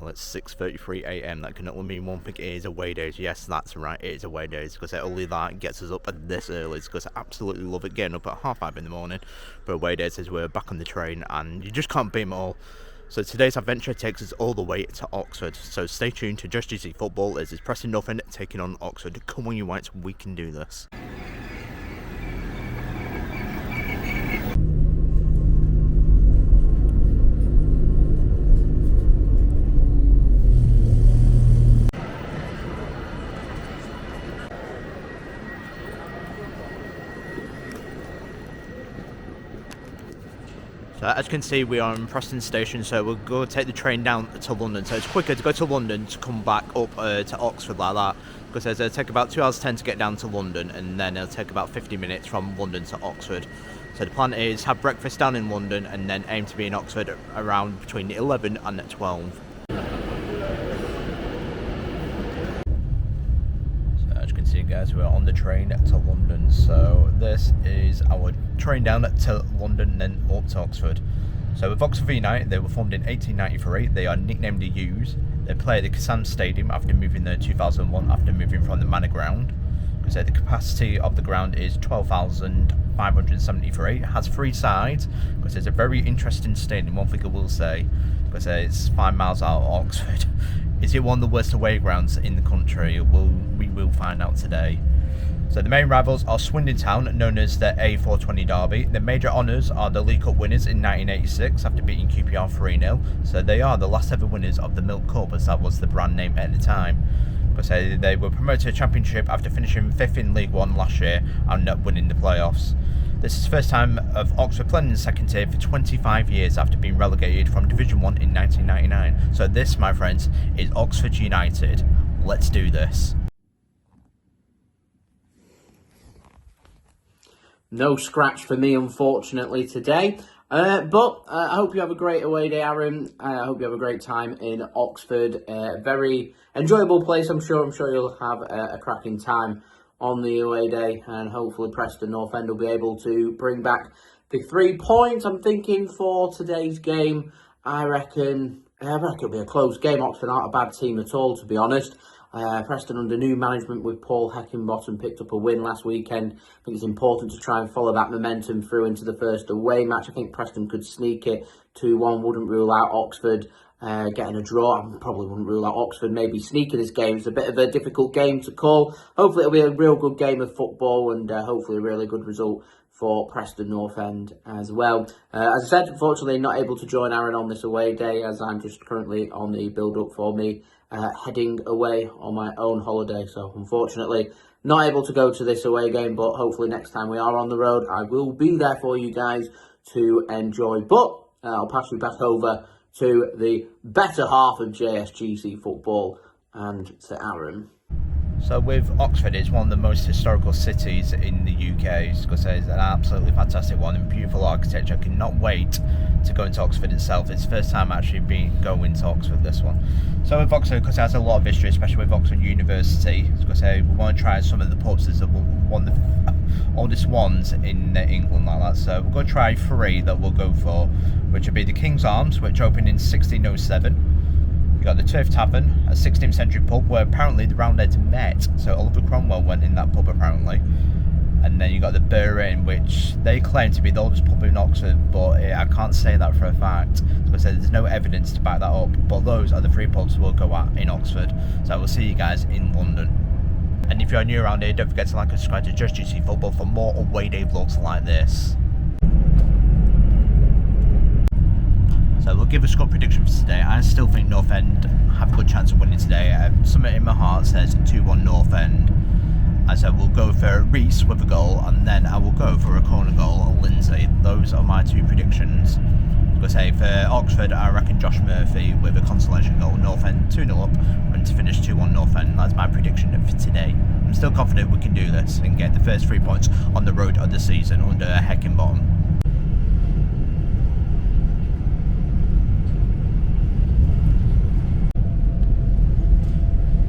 until it's 6:33 a.m. That can only mean one thing: it is away days. Yes, that's right, it is away days, because only that gets us up this early. It's because I absolutely love it getting up at 5:30 in the morning. But away days is we're back on the train, and you just can't beat them all. So today's adventure takes us all the way to Oxford. So stay tuned to JSGC Football as it's Preston North End taking on Oxford. Come on, you Whites, we can do this. So as you can see, we are in Preston Station, so we'll go take the train down to London. So it's quicker to go to London to come back up to Oxford like that, because it'll take about 2 hours 10 to get down to London, and then it'll take about 50 minutes from London to Oxford. So the plan is have breakfast down in London and then aim to be in Oxford around between 11 and 12. See, guys, we're on the train to London. So this is our train down to London and then up to Oxford. So with Oxford United, they were formed in 1893. They are nicknamed the U's. They play at the Kassam Stadium after moving there in 2001, after moving from the Manor Ground. Because the capacity of the ground is 12,573. It has 3 sides, because it's a very interesting stadium. One thing I will say, because it's 5 miles out of Oxford. Is it one of the worst away grounds in the country? We will find out today. So the main rivals are Swindon Town, known as the A420 Derby. The major honours are the League Cup winners in 1986 after beating QPR 3-0. So they are the last ever winners of the Milk Cup, as that was the brand name at the time. Because they were promoted to Championship after finishing 5th in League One last year and not winning the playoffs. This is the first time of Oxford playing in the second tier for 25 years after being relegated from Division 1 in 1999. So this, my friends, is Oxford United. Let's do this. No scratch for me, unfortunately, today. But I hope you have a great away day, Aaron. I hope you have a great time in Oxford. Very enjoyable place, I'm sure. I'm sure you'll have a cracking time on the away day, and hopefully Preston North End will be able to bring back the 3 points. I'm thinking for today's game, I reckon it'll be a close game. Oxford aren't a bad team at all, to be honest. Preston under new management with Paul Heckingbottom picked up a win last weekend. I think it's important to try and follow that momentum through into the first away match. I think Preston could sneak it 2-1, wouldn't rule out Oxford getting a draw. I probably wouldn't rule out Oxford maybe sneaking this game. It's a bit of a difficult game to call. Hopefully it'll be a real good game of football, and hopefully a really good result for Preston North End as well. As I said, unfortunately not able to join Aaron on this away day, as I'm just currently on the build-up for me heading away on my own holiday. So unfortunately not able to go to this away game, but hopefully next time we are on the road, I will be there for you guys to enjoy. But I'll pass you back over to the better half of JSGC Football and to Aaron. So with Oxford, it's one of the most historical cities in the UK, because it's an absolutely fantastic one and beautiful architecture. I cannot wait to go into Oxford itself. It's the first time actually going to Oxford, this one. So with Oxford, because it has a lot of history, especially with Oxford University, because we want to try some of the pubs. There's one of the oldest ones in England like that. So we're going to try 3 that we'll go for, which would be the King's Arms, which opened in 1607. You got the Turf Tavern, a 16th century pub where apparently the Roundheads met. So Oliver Cromwell went in that pub apparently. And then you got the Burr Inn, which they claim to be the oldest pub in Oxford, but I can't say that for a fact, because there's no evidence to back that up. But those are the 3 pubs we'll go at in Oxford. So we'll see you guys in London. And if you're new around here, don't forget to like and subscribe to JSGC Football for more away day vlogs like this. So we'll give a score prediction for today. I still think North End have a good chance of winning today. Something in my heart says 2-1 North End. As I will go for Reese with a goal, and then I will go for a corner goal, Lindsay. Those are my 2 predictions. Because for Oxford, I reckon Josh Murphy with a consolation goal, North End 2-0 up, and to finish 2-1 North End. That's my prediction for today. I'm still confident we can do this and get the first 3 points on the road of the season under Heckingbottom.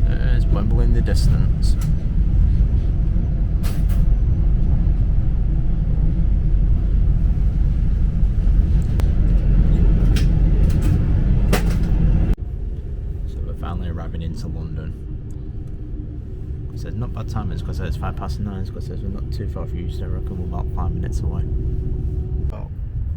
There's Wembley in the distance. finally arriving into London. So it's not bad timing, because it's 9:05, because we're not too far from Euston. I reckon we're about 5 minutes away. Oh.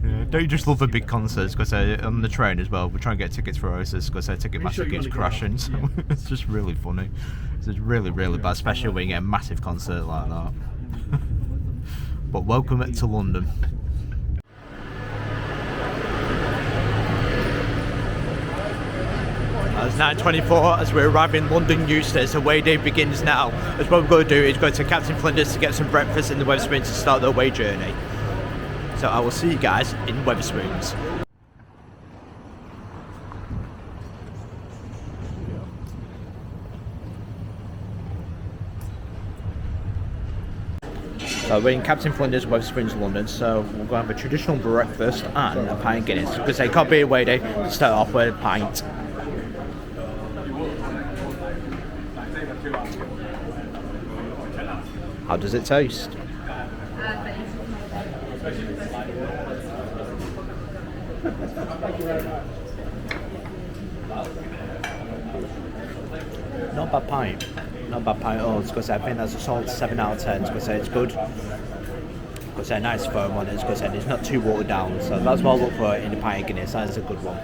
Yeah, don't you just love the big concerts? Because on the train as well, we're trying to get tickets for Oasis, because their Ticketmaster keeps crashing. So it's just really funny. It's just really, really bad, especially when you get a massive concert like that. But welcome to London. It's 9:24 as we arrive in London Euston. So away day begins now. As what we're going to do is go to Captain Flinders to get some breakfast in the Wetherspoons to start the away journey. So I will see you guys in Wetherspoons. So we're in Captain Flinders, Wetherspoons, London. So we're going to have a traditional breakfast and a pint of Guinness, because it can't be a away day to start off with a pint. How does it taste? Not bad pint. Not bad pint at all. It's because I think that's a solid 7 out of 10. It's because it's good. Because they're nice foam on it. It's because it's not too watered down. So that's what I look for in a pint of Guinness. That is a good one.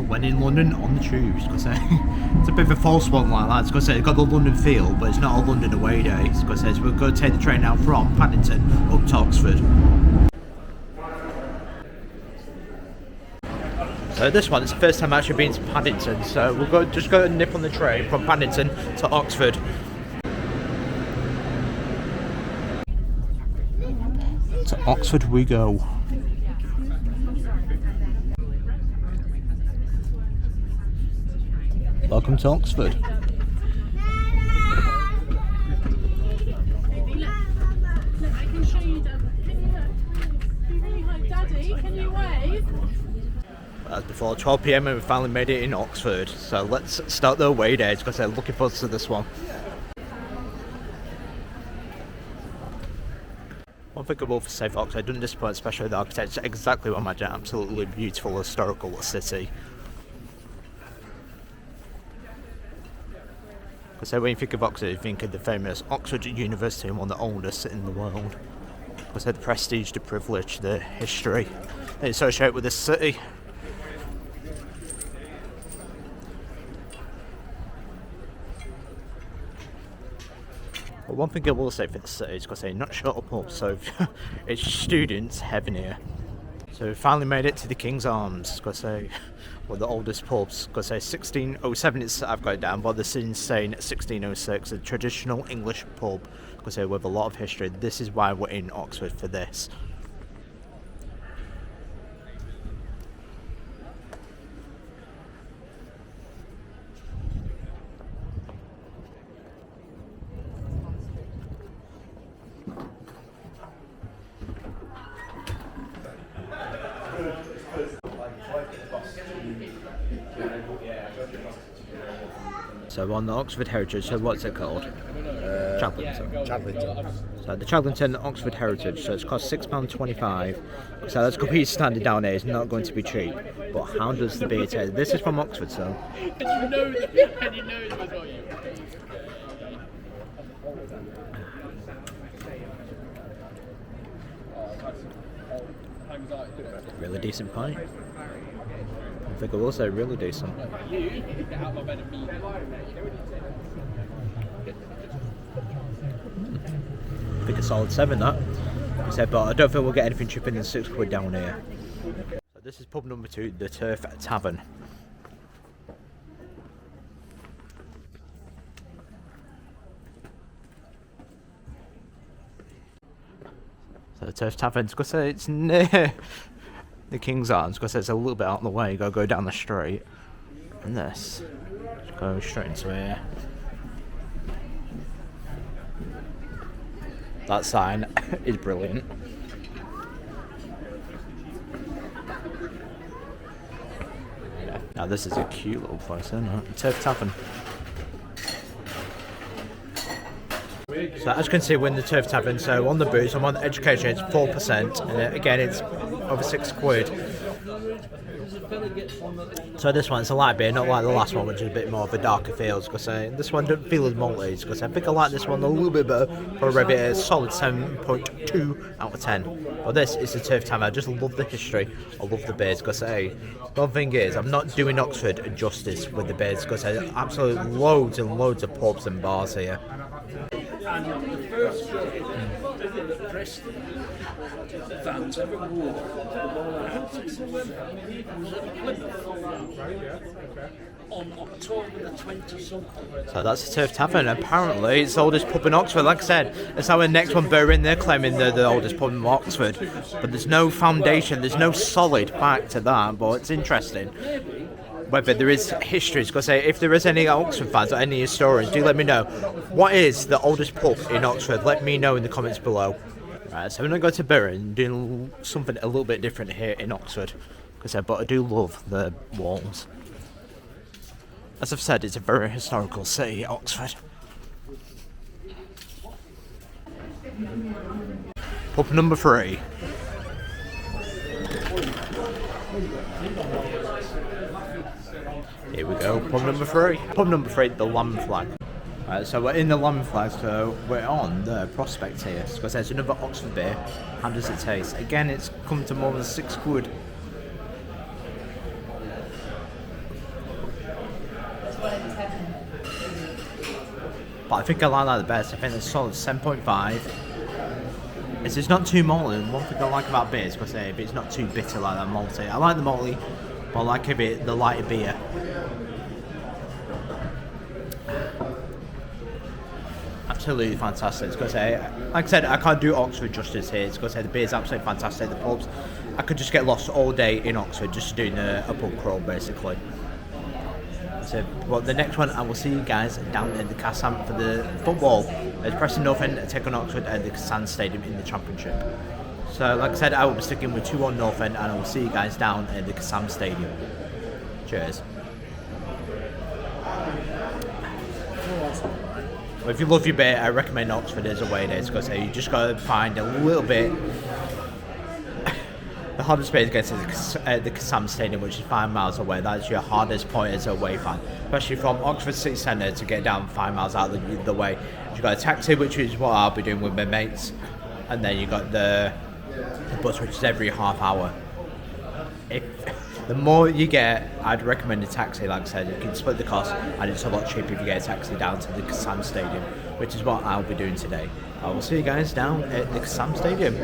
When in London, on the tubes, because it's a bit of a false one like that. It's because it's got the London feel, but it's not a London away day. It's because we're going to take the train now from Paddington up to Oxford. So this one, it's the first time I've actually been to Paddington, so we'll just go and nip on the train from Paddington to Oxford. To Oxford we go. Welcome to Oxford. That's before 12 PM and we finally made it in Oxford. So let's start the away days, because I'm looking forward to this one. One thing I will say for Oxford, doesn't disappoint, especially the architecture. Exactly what I imagine. Absolutely beautiful historical city. So when you think of Oxford, you think of the famous Oxford University, and one of the oldest in the world. Because the prestige, the privilege, the history they associate with this city. But one thing I will say for the city is because they're not shut up, so it's students heaven here. So we finally made it to the King's Arms, because they were the oldest pubs. Because they 1607, I've got it down, but this is saying 1606, a traditional English pub. Because they have a lot of history. This is why we're in Oxford for this. So on the Oxford Heritage, so what's it called? Chadlington. So the Chadlington Oxford Heritage, so it's cost £6.25. So that's completely standard down here, it's not going to be cheap. But how does the beer taste? This is from Oxford, so. And you know them as well, you. Really decent pint. I think I will say really decent. I think a solid 7 that. But I don't think we'll get anything cheaper than £6 down here. So this is pub number 2, the Turf Tavern. So the Turf Tavern's because it's near the King's Arms, because it's a little bit out of the way. You gotta go down the street, and this just go straight into here. That sign is brilliant. Yeah. Now this is a cute little place, isn't it? Turf Tavern. So as you can see, we're in the Turf Tavern. So on the booze, I'm on the education, it's 4%, and again it's over £6. So this one's a light beer, not like the last one, which is a bit more of a darker feel. Because this one doesn't feel as malty. Because I think I like this one a little bit better. For a bit, a solid 7.2 out of 10. But this is the turf time. I just love the history. I love the beers. Because one thing is, I'm not doing Oxford justice with the beers. Because there are absolutely loads and loads of pubs and bars here. And the first game that Preston fans ever wore was at Plymouth on October the 20th. So that's the Turf Tavern. Apparently, it's the oldest pub in Oxford. Like I said, that's our next one. They're in there claiming they're the oldest pub in Oxford. But there's no foundation, there's no solid fact to that. But it's interesting. Whether there is history, because if there is any Oxford fans or any historians, do let me know. What is the oldest pub in Oxford? Let me know in the comments below. Right, so I'm going to go to Bury and do something a little bit different here in Oxford. But I do love the walls. As I've said, it's a very historical city, Oxford. Pub number 3. Here we go, pub number 3. Pub number 3, the Lamb Flag. Right, so we're in the Lamb Flag, so we're on the Prospect here. Because there's another Oxford beer. How does it taste? Again, it's come to more than £6. But I think I like that the best. I think it's solid 7.5. It's not too malty. One thing I like about beer is because it's not too bitter like that malty. I like the malty, but I like a bit the lighter beer. Absolutely fantastic. Because like I said, I can't do Oxford justice here. It's because the beer's absolutely fantastic. The pubs, I could just get lost all day in Oxford just doing a pub crawl basically. So, well, the next one I will see you guys down in the Kassam for the football. As Preston North End take on Oxford at the Kassam Stadium in the Championship. So, like I said, I will be sticking with 2-1 North End, and I will see you guys down in the Kassam Stadium. Cheers. Well, if you love your beer, I recommend Oxford as a way days because you just got to find a little bit. The hardest bit is getting to the Kassam Stadium, which is 5 miles away. That's your hardest point as a away fan, especially from Oxford City Centre to get down 5 miles out of the way. You've got a taxi, which is what I'll be doing with my mates, and then you've got the bus, which is every half hour. The more you get, I'd recommend a taxi. Like I said, you can split the cost, and it's a lot cheaper if you get a taxi down to the Kassam Stadium, which is what I'll be doing today. I will see you guys down at the Kassam Stadium.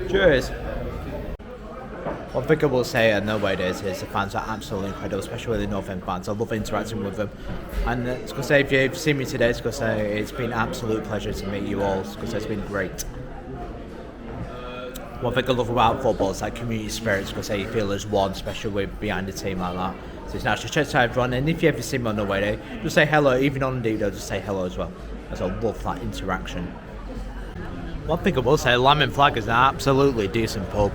Cheers. One thing I will say, I know what it is the fans are absolutely incredible, especially the North End fans. I love interacting with them. And it's because if you've seen me today, it's because it's been an absolute pleasure to meet you all, because it's been great. One thing I love about football is that community spirit, because you feel as one, especially with behind a team like that. So it's nice to chat to everyone, and if you ever see me on the way there, just say hello, even on Indeed, just say hello as well, as I love that interaction. One thing I will say, Lamb and Flag is an absolutely decent pub.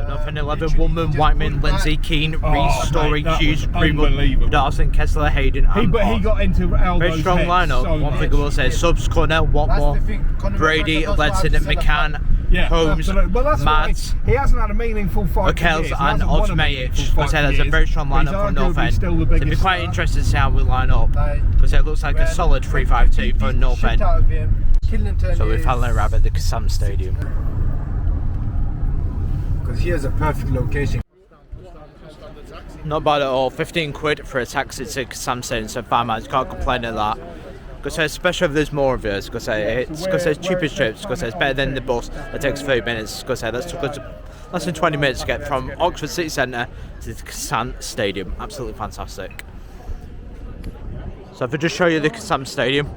Northern 11, Woodman, Whiteman, Lindsay, Keane, Reese, Story, Hughes, Greenwood, Dawson, Kessler, Hayden, and But he got into Aldo's very strong head lineup. so One thing I will say, subs, Cornell, Watmore, Brady, Ledson, McCann, Holmes, well, Mads, he hasn't had a meaningful fight. Kells, and Oddsmayich. I say that's a very strong lineup for North End. So it'd be quite interesting to see how we line up, because it looks like a solid 3-5-2 for North End. So we're finally arrived at the Kassam Stadium. Because here's a perfect location. Not bad at all. 15 quid for a taxi to Kassam Stadium, so 5 miles. Can't complain at that. Because especially if there's more of us, because it's cheaper trips, because it's better than the bus that takes 30 minutes. Because that took us less than 20 minutes to get from Oxford City Centre to the Kassam Stadium. Absolutely fantastic. So if I just show you the Kassam Stadium,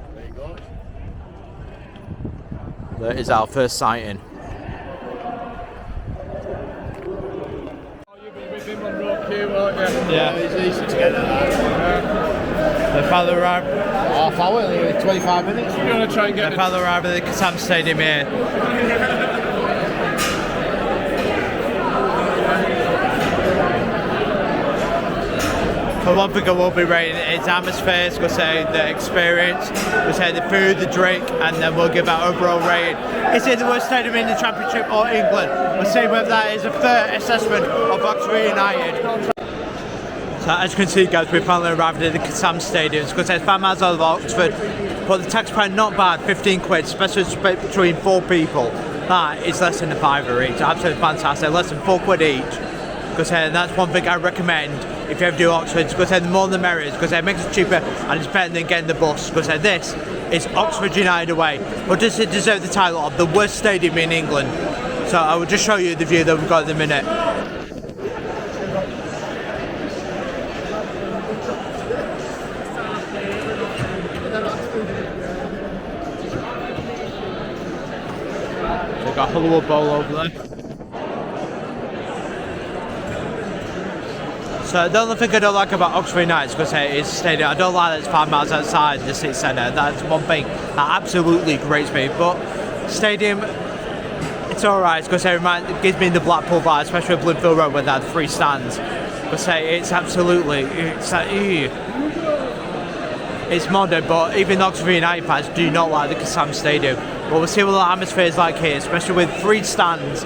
that is our first sighting. Yeah, it's easy to get there. The father arrived. Half hour, 25 minutes. You want to try and get The father arrived at the Kassam Stadium here. But one thing I will be rating is atmosphere, we'll say the experience, we'll say the food, the drink, and then we'll give our overall rating. Is it the worst stadium in the Championship or England? We'll see whether that is a fair assessment of Oxford United. So as you can see guys, we finally arrived at the Kassam Stadium. It's because it's 5 miles out of Oxford, but the tax price not bad, 15 quid, especially split between 4 people. That is less than a fiver each, absolutely fantastic, less than 4 quid each. Because that's one thing I recommend if you ever do Oxford, because the more the merrier, because it makes it cheaper and it's better than getting the bus. Because this is Oxford United away, but does it deserve the title of the worst stadium in England? So I will just show you the view that we've got at the minute. Got a Hollywood Bowl over there. So the only thing I don't like about Oxford United is because it's stadium. I don't like that it's 5 miles outside the city centre. That's one thing that absolutely grates me. But stadium, it's alright because it gives me the Blackpool vibe, especially with Bloomfield Road when they had 3 stands. But it's absolutely, it's modern, but even Oxford United fans do not like the Kassam Stadium. But we'll see what the atmosphere is like here, especially with 3 stands.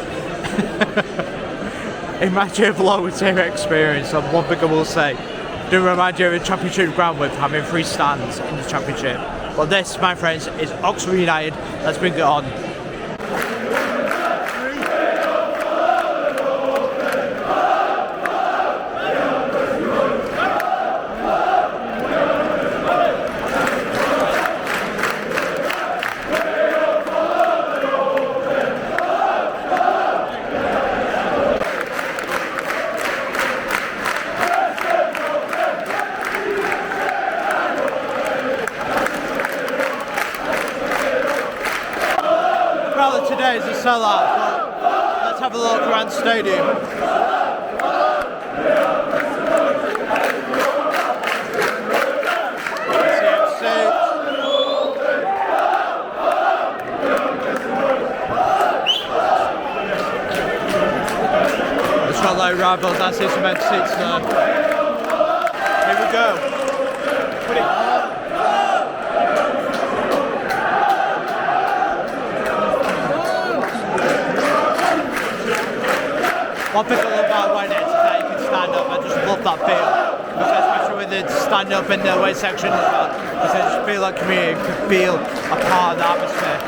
Imagine a low-tier experience, and one thing I will say, do remind you of a Championship ground with having 3 stands in the Championship. Well, this, my friends, is Oxford United. Let's bring it on. Today is a sellout, but let's have a look around the stadium. It's not like rivals, that's it, some empty seats now. Here we go. Put it. One thing I love about when it's that you can stand up, I just love that feel. Because especially with it stand up in the away section as well. Because I just feel like community, you can feel a part of the atmosphere.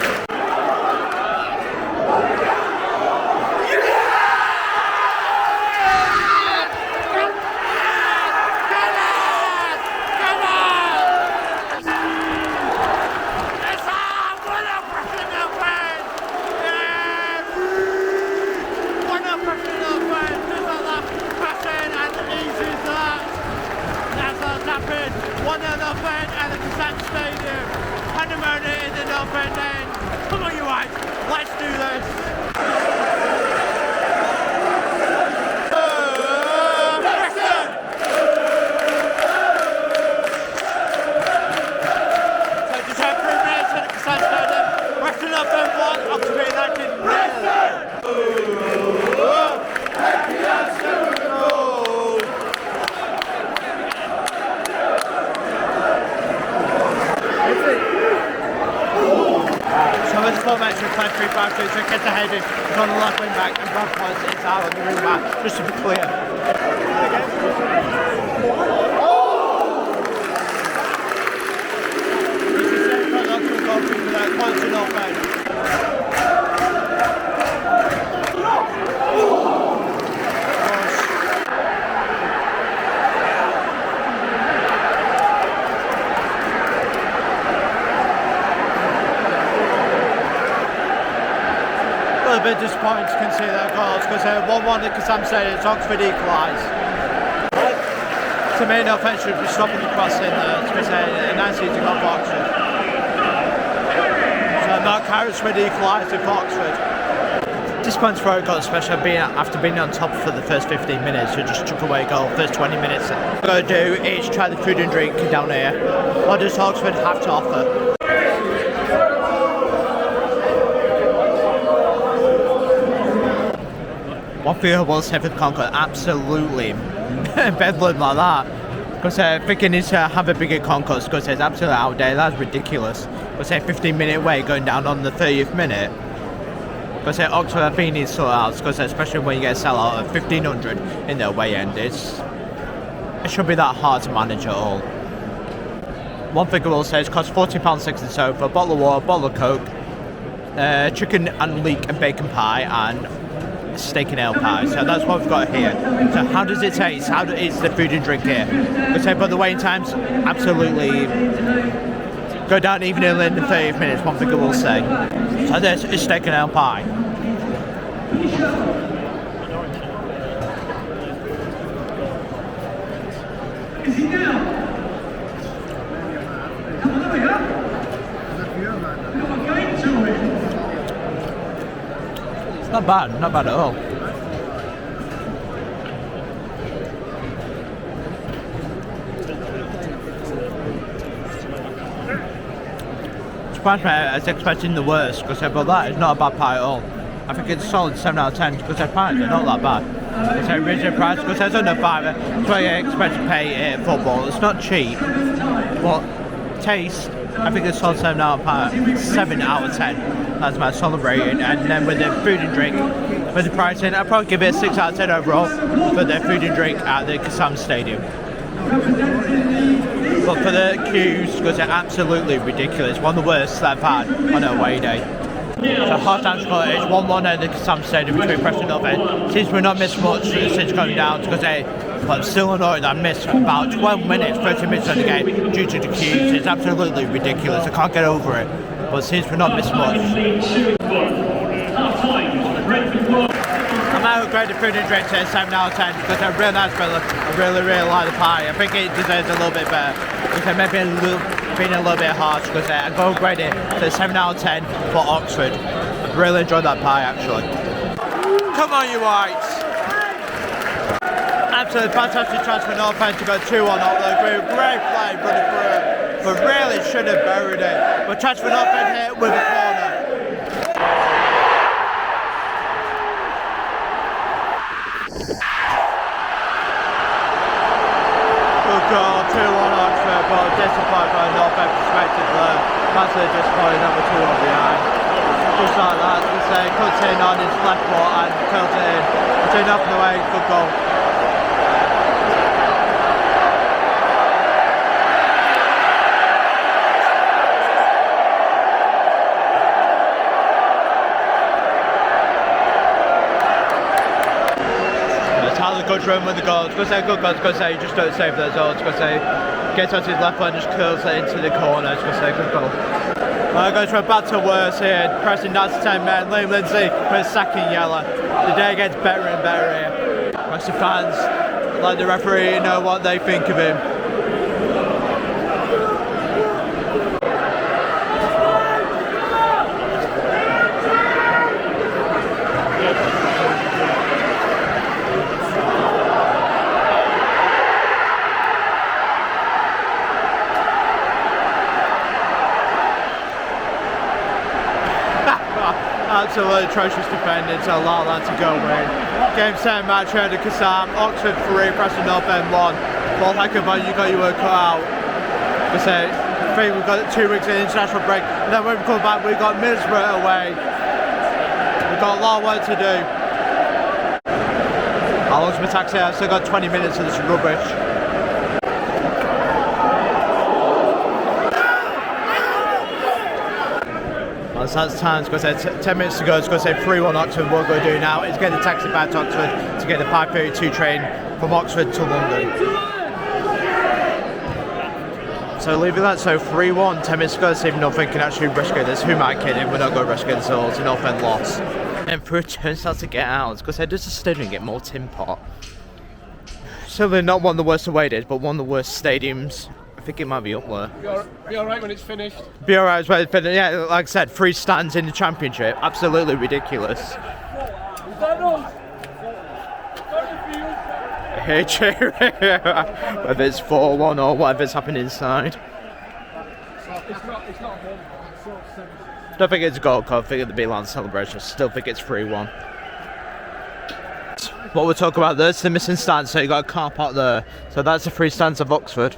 One at North End at the Kassam Stadium. Pandemonium in the North End end. Come on, you guys, let's do this. Preston! So just have 3 minutes at the Kassam Stadium. Preston North End 1, Oxford United 0. Match with 5-3-5-2, so gets ahead of on the left wing back and Brad points it's out on the wing back, just to be clear. This is the Oxford goalkeeper for that quality North End. A bit disappointed to concede that goals because 1-1 at Kassam Stadium, Oxford equalised. To me, no offence should be stopping the crossing there because a nice easy goal for Oxford. So Mark Harris would equalise for Oxford. Disappointed for a goal, especially after being on top for the first 15 minutes, who just took away a goal first 20 minutes. What I'm going to do is try the food and drink down here. What does Oxford have to offer? One thing I will say for the Concord, absolutely bedlam like that. Because I think it needs to have a bigger concourse because it's absolutely out there. That's ridiculous. Because a 15-minute wait going down on the 30th minute. Because Oxford I think needs to sort out. Because especially when you get a sellout of 1,500 in their way end, it should be that hard to manage at all. One thing I will say is it costs £40.60 so for a bottle of water, a bottle of Coke, chicken and leek and bacon pie, and steak and ale pie. So that's what we've got here. So how does it taste? How is the food and drink here? But the waiting times absolutely go down even in the 30 minutes. One thing I will say. So this is steak and ale pie. It's not bad at all. Surprised me, I was expecting the worst, because but that is not a bad pie at all. I think it's a solid 7 out of 10, because their pies are not that bad. It's a reasonable price, because it's under £5, that's what you expect to pay at football. It's not cheap, but taste, I think it's solid 7 out of 10. That's my solid rating. And then with the food and drink, with the pricing, I'd probably give it a 6 out of 10 overall for the food and drink at the Kassam Stadium. But for the queues, because they're absolutely ridiculous, one of the worst that I've had on a away day. So half-time score is 1-1 at the Kassam Stadium between Preston North End. Since we've not missed much since going down, because I'm still annoyed I missed about 12 minutes, 30 minutes of the game due to the queues. It's absolutely ridiculous. I can't get over it. But since we've not missed much, I might upgrade the food and drink to a 7 out of 10 because they're really nice, but I really like the pie. I think it deserves a little bit better because it may be being a little bit harsh because I go upgrade it to a 7 out of 10 for Oxford. I really enjoyed that pie actually. Come on you Whites! Absolutely fantastic transfer North End to go 2-1 up the group. Great play running through it, but really should have buried it. But transfer North End here with a corner. Good goal, 2-1 Oxford, but disappointed by North End perspective there. Massively disappointed number 2 on behind. Just like that, as we say, cuts in on his left foot and curls it in. 2-0 away, good goal. Good run with the goals. Good say, good goals. Good say, you just don't save those goals. Good say, gets onto his left foot and just curls it into the corner. Good say, good goal. Goes from bad to worse here. Pressing down to 10 men. Liam Lindsay for his second yellow. The day gets better and better here. Most of the fans, like the referee, know what they think of him. Absolutely atrocious defending to allow that to go in. Game 7 match here at Kassam. Oxford 3, Preston North End 1. Well, heck of you got your work cut out. I say, I think we've got 2 weeks in international break, and then when we come back, we've got Middlesbrough away. We've got a lot of work to do. How long's my taxi? I've still got 20 minutes of this rubbish. That's time. It's going to say 10 minutes to go. It's going to say 3-1 Oxford. What we're going to do now is get the taxi back to Oxford to get the 5:32 train from Oxford to London. So leaving that, so 3-1, 10 minutes to go. See if nothing can actually rescue this. Who am I kidding? We're not going to rescue this at all. It's an North End loss. And for a turnstile to get out, it's going to say, does the stadium get more tin pot? Certainly not one of the worst away days, but one of the worst stadiums. I think it might be up there. Be alright when it's finished. Be alright when it's finished. Yeah, like I said, 3 stands in the championship. Absolutely ridiculous. Hey, cheering. Whether it's 4-1 or whatever's happening inside. I don't think it's a goal. I think it'll be a celebration. I still think it's 3-1. What we're talking about, there's the missing stand, so you got a car park there. So that's the 3 stands of Oxford.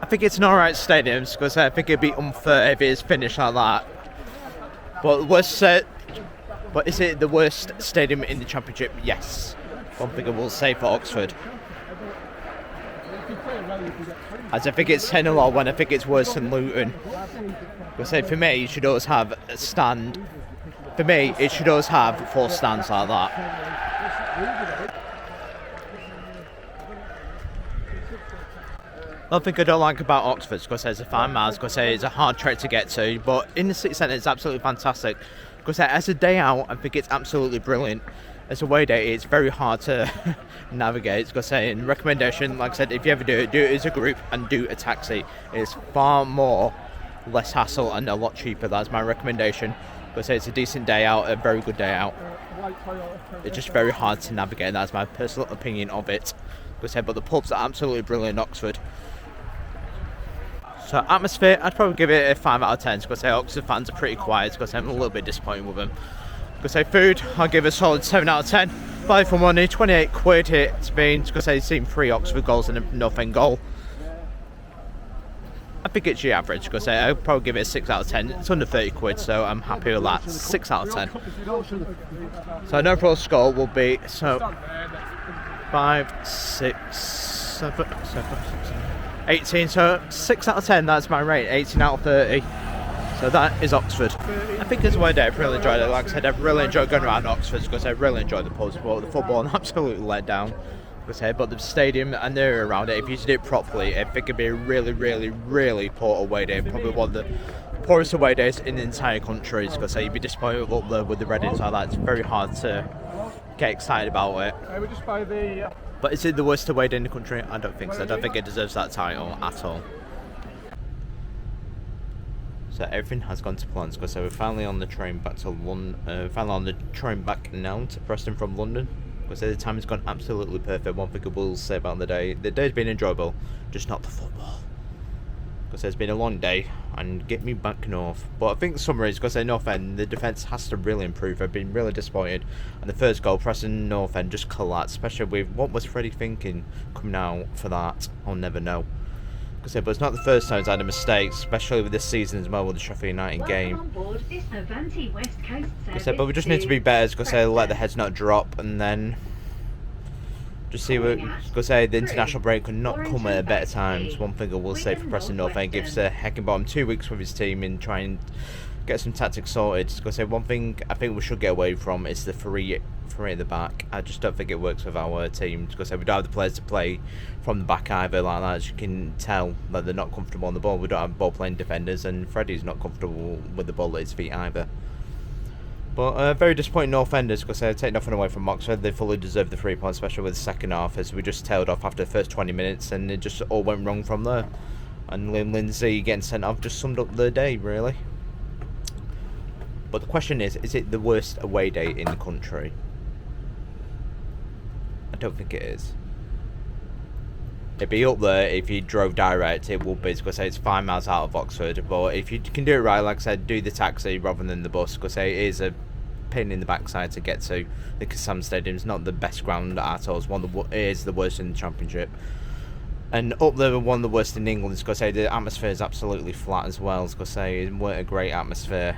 I think it's an alright stadium, because I think it'd be unfair if it is finished like that. But but is it the worst stadium in the Championship? Yes. One thing I will say for Oxford. As I think it's 10 a lot when I think it's worse than Luton. I say for me, you should always have a stand. For me, it should always have 4 stands like that. One thing I don't like about Oxford, because it's a 5 miles, because it's a hard trek to get to, but in the city centre it's absolutely fantastic. Because as a day out, I think it's absolutely brilliant. As a away day, it's very hard to navigate. Because in recommendation, like I said, if you ever do it as a group and do a taxi. It's far more less hassle and a lot cheaper. That's my recommendation. Because it's a decent day out, a very good day out. It's just very hard to navigate. That's my personal opinion of it. But the pubs are absolutely brilliant in Oxford. So atmosphere, I'd probably give it a 5 out of 10. Because Oxford fans are pretty quiet. Because I'm a little bit disappointed with them. Because food, I'll give a solid 7 out of 10. Value for money, 28 quid it's been. Because I've seen 3 Oxford goals and a North End goal. I think it's the average, because I'll probably give it a 6 out of 10. It's under 30 quid, so I'm happy with that. 6 out of 10. So an overall score will be 5, 6, 7, 18. So 6 out of 10, that's my rate. 18 out of 30. So that is Oxford. I think as a way day, I've really enjoyed it. Like I said, I've really enjoyed going around Oxford, because I really enjoyed the pubs, but the football I'm absolutely let down. But the stadium and the area around it, if you did it properly, I think it'd be a really, really, really poor away day. Probably one of the poorest away days in the entire country. Because you'd be disappointed up there with the Reddings like that. It's very hard to get excited about it. But is it the worst away day in the country? I don't think so. I don't think it deserves that title at all. So everything has gone to plans, because we're finally on the train back to London. Finally on the train back now to Preston from London. Because the time has gone absolutely perfect. One thing I will say about the day. The day's been enjoyable, just not the football. Because it's been a long day and get me back north. But I think the summary is, because North End, the defence has to really improve. I've been really disappointed. And the first goal, Preston North End just collapsed, especially with what was Freddie thinking coming out for that. I'll never know. But it's not the first time he's had a mistake, especially with this season as well with the Sheffield United game. But we just need to be better, because let the heads not drop, and then just see what. Because the international break could not come at a better time. It's one thing I will say for Preston North End, gives Heckenbottom 2 weeks with his team in trying to get some tactics sorted. Because one thing I think we should get away from is the three at the back. I just don't think it works with our team, because we don't have the players to play from the back either like that. As you can tell that they're not comfortable on the ball. We don't have ball playing defenders, and Freddie's not comfortable with the ball at his feet either. But very disappointing North Enders, because they take nothing away from Oxford. They fully deserve the 3 points, especially with the second half, as we just tailed off after the first 20 minutes and it just all went wrong from there. And Liam Lindsay getting sent off just summed up the day, really. But the question is it the worst away day in the country? I don't think it is. It'd be up there if you drove direct. It would be, because it's 5 miles out of Oxford. But if you can do it right, like I said, do the taxi rather than the bus, because it is a pain in the backside to get to. The Kassam Stadium is not the best ground at all. It is the worst in the Championship. And up there, one of the worst in England, because the atmosphere is absolutely flat as well. Because it weren't a great atmosphere.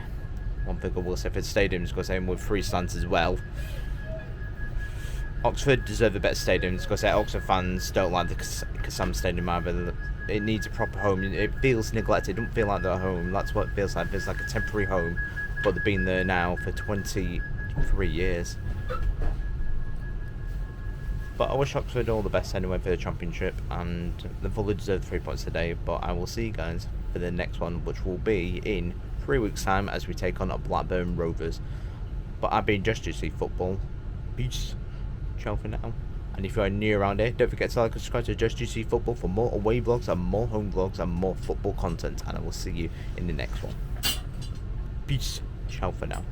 One thing I will say for the stadiums, because with 3 stands as well. Oxford deserve a better stadium, because Oxford fans don't like the Kassam Stadium either. It needs a proper home. It feels neglected. It doesn't feel like they're home. That's what it feels like. It feels like a temporary home, but they've been there now for 23 years. But I wish Oxford all the best anyway for the Championship, and they fully deserve 3 points today. But I will see you guys for the next one, which will be in 3 weeks' time as we take on Blackburn Rovers. But I've been JSGC Football. Peace. Ciao for now. And if you're new around here, don't forget to like and subscribe to JSGC Football for more away vlogs and more home vlogs and more football content. And I will see you in the next one. Peace. Ciao for now.